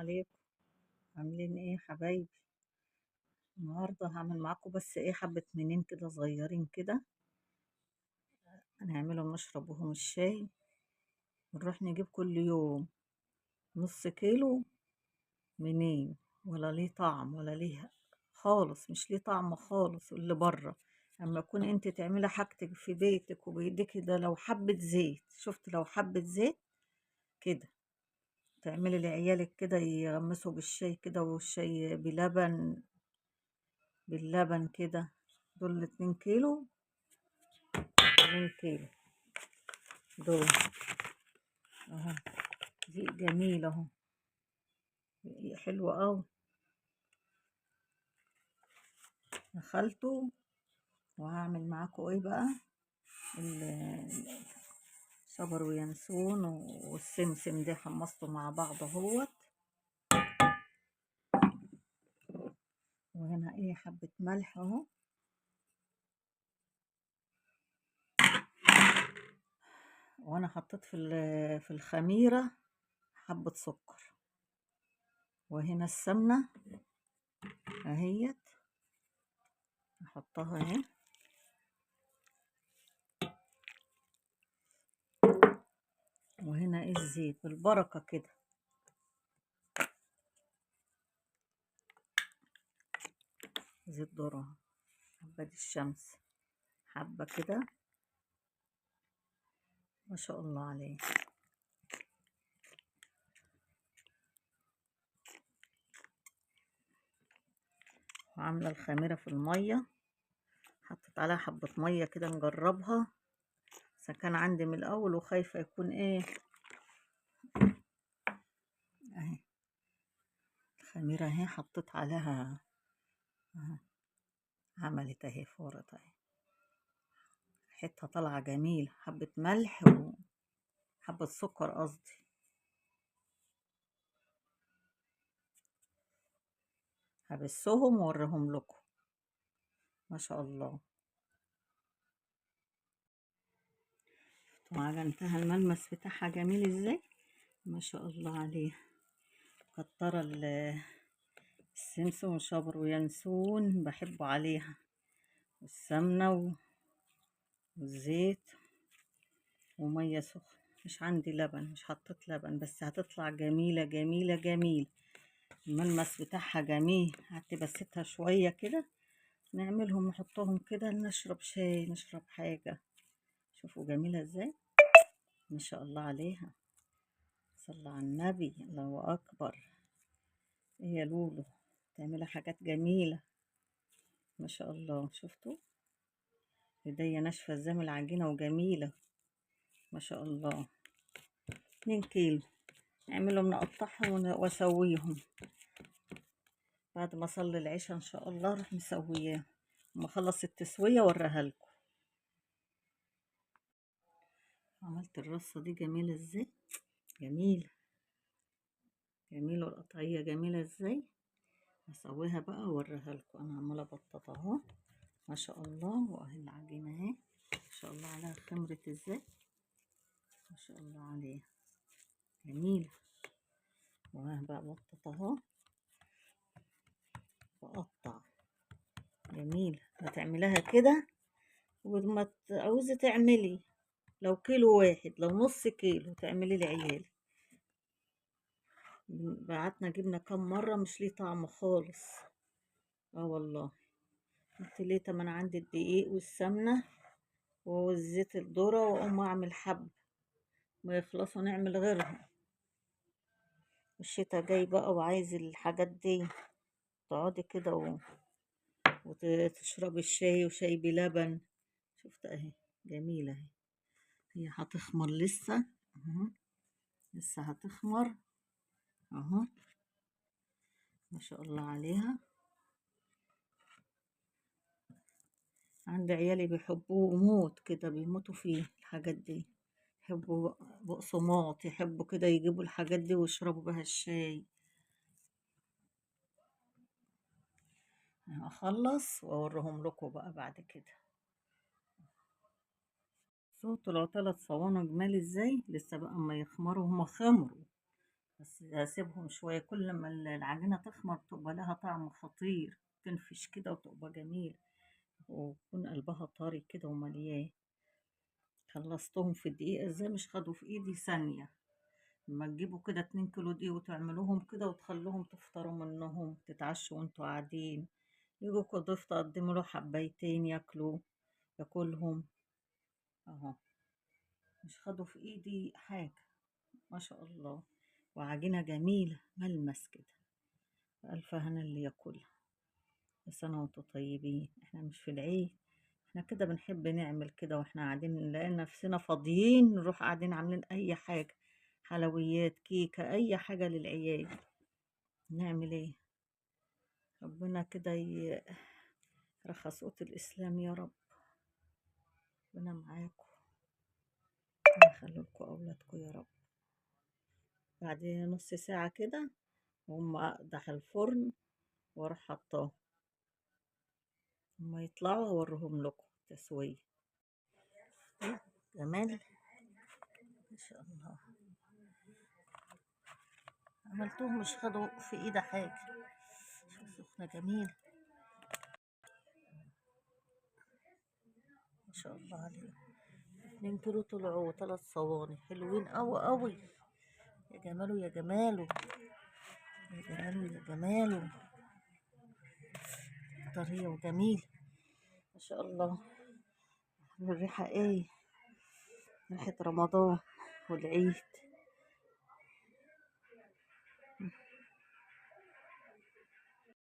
عليكم. عاملين ايه يا حبايبي؟ النهارده هعمل معاكم بس ايه حبة منين كده صغيرين كده. هنعملهم نشرب بهم الشاي، ونروح نجيب كل يوم نص كيلو منين. ولا ليه طعم ولا ليه خالص، مش ليه طعم خالص اللي بره. اما يكون انت تعملي حاجتك في بيتك وبايدك ده، لو حبة زيت، شفت لو حبة زيت كده تعملي لعيالك كده يغمسوا بالشاي كده، والشاي باللبن كده. دول 2 كيلو، 2 كيلو دول اهو. دي جميل اهو، حلو اوي. دخلته. وهعمل معاكم ايه بقى؟ صبر وينسون والسمسم ده حمصته مع بعض اهوت. وهنا ايه حبة ملح اهو. وانا حطيت في الخميرة حبة سكر. وهنا السمنة اهيت، احطها اهي. وهنا ايه الزيت بالبركة كده. زيت ذرة، حبة دي الشمس، حبة كده ما شاء الله عليه. وعاملة الخميرة في المية، حطيت عليها حبة مية كده نجربها، إذا كان عندي من الأول وخايفة يكون إيه. أهي الخميرة أهي حطيت عليها أهي. عملت أهي فورت أهي، حتة طالعة جميل. حبة ملح وحبة سكر قصدي. هبسهم وأوريهم لكم ما شاء الله. وعجنتها، الملمس بتاعها جميل ازاي ما شاء الله عليها. كتر السمسم وشبر وينسون بحبه عليها، والسمنة والزيت ومية سخنة. مش عندي لبن، مش حطيت لبن، بس هتطلع جميلة جميلة جميلة. الملمس بتاعها جميل. قعدت بسيتها شوية كده. نعملهم نحطهم كده، نشرب شاي نشرب حاجة. شوفوا جميلة ازاي ما شاء الله عليها. صلى على النبي، الله أكبر. ايه يا لولو، تعملي حاجات جميلة ما شاء الله. شفتوا ايديا ناشفة ازاي من العجينة وجميلة ما شاء الله. 2 كيلو نعملهم، نقطعهم واسويهم بعد ما اصلي العشاء ان شاء الله. اروح مسوياه لما اخلص التسوية اوريها لكم. عملت الرصة دي جميلة ازاي، جميلة جميلة. والقطعية جميلة ازاي. هسويها بقى واوريها لكم. انا عمالة بطط اهو ما شاء الله. واهي العجينة اهي ما شاء الله عليها، خمرت ازاي ما شاء الله عليها جميلة. وها بقى بطط اهو، بقطع جميلة. هتعملها كده، وما تعوزي تعملي لو كيلو واحد، لو نص كيلو تعملي لعيالي. بعتنا جبنا كام مرة مش ليه طعم خالص. اه والله. قلت ليه؟ طب انا عندي الدقيق والسمنة والزيت الذرة، واقوم اعمل حب ما يخلصوا نعمل غيرهم. الشتا جاي بقى وعايز الحاجات دي. تقعدي كده وتشربي الشاي وشاي بلبن. شفت اهي جميلة اهي. هي هتخمر لسه اهو، لسه هتخمر اهو ما شاء الله عليها. عندي عيالي بيحبوه موت كده، بيموتوا فيه الحاجات دي. يحبوا بقسماط، يحبوا كده يجيبوا الحاجات دي ويشربوا بها الشاي. هخلص واوريهم لكم بقى بعد كده. شفتوا لو 3 صواني جمال ازاي، لسه بقى اما يخمروا. هما خمروا بس اسيبهم شوية، كل ما العجينة تخمر تبقى لها طعم خطير، تنفش كده وتبقى جميل، ويكون قلبها طري كده ومليان. خلصتهم في دقيقة ازاي، مش خدوا في ايدي ثانية. لما تجيبوا كده 2 كيلو دقيق وتعملوهم كده وتخلوهم تفطروا منهم، تتعشوا وانتوا قاعدين، يجوا كده ضيف تقدموا له حبايتين ياكلوا، ياكلهم اهو. مش خدوا في ايدي حاجة، ما شاء الله. وعجينة جميلة ملمس كده، ألف هنا اللي ياكلها. بس سنة وانتوا طيبين، احنا مش في العيد، احنا كده بنحب نعمل كده واحنا قاعدين نلاقي نفسنا فاضيين نروح قاعدين عاملين اي حاجة، حلويات، كيكة، اي حاجة للعيال. نعمل ايه؟ ربنا كده يرخص قوت الإسلام يا رب. ربنا معاكم، يخليلكوا أولادكم يا رب. بعد نص ساعة كده هم أقدح الفرن وأروح حطاه، هما يطلعوا أوريهم لكم تسوية. إيه جمال، ما شاء الله. عملتهم مش خدوا في إيدي حاجة. سخنة جميل، ما شاء الله عليهم. 2 كيلو طلعوا 3 صواني حلوين أوي أوي. يا جماله يا جماله، يا جماله يا جماله، طرية وجميل، ما شاء الله. الريحة ايه، ريحة رمضان والعيد.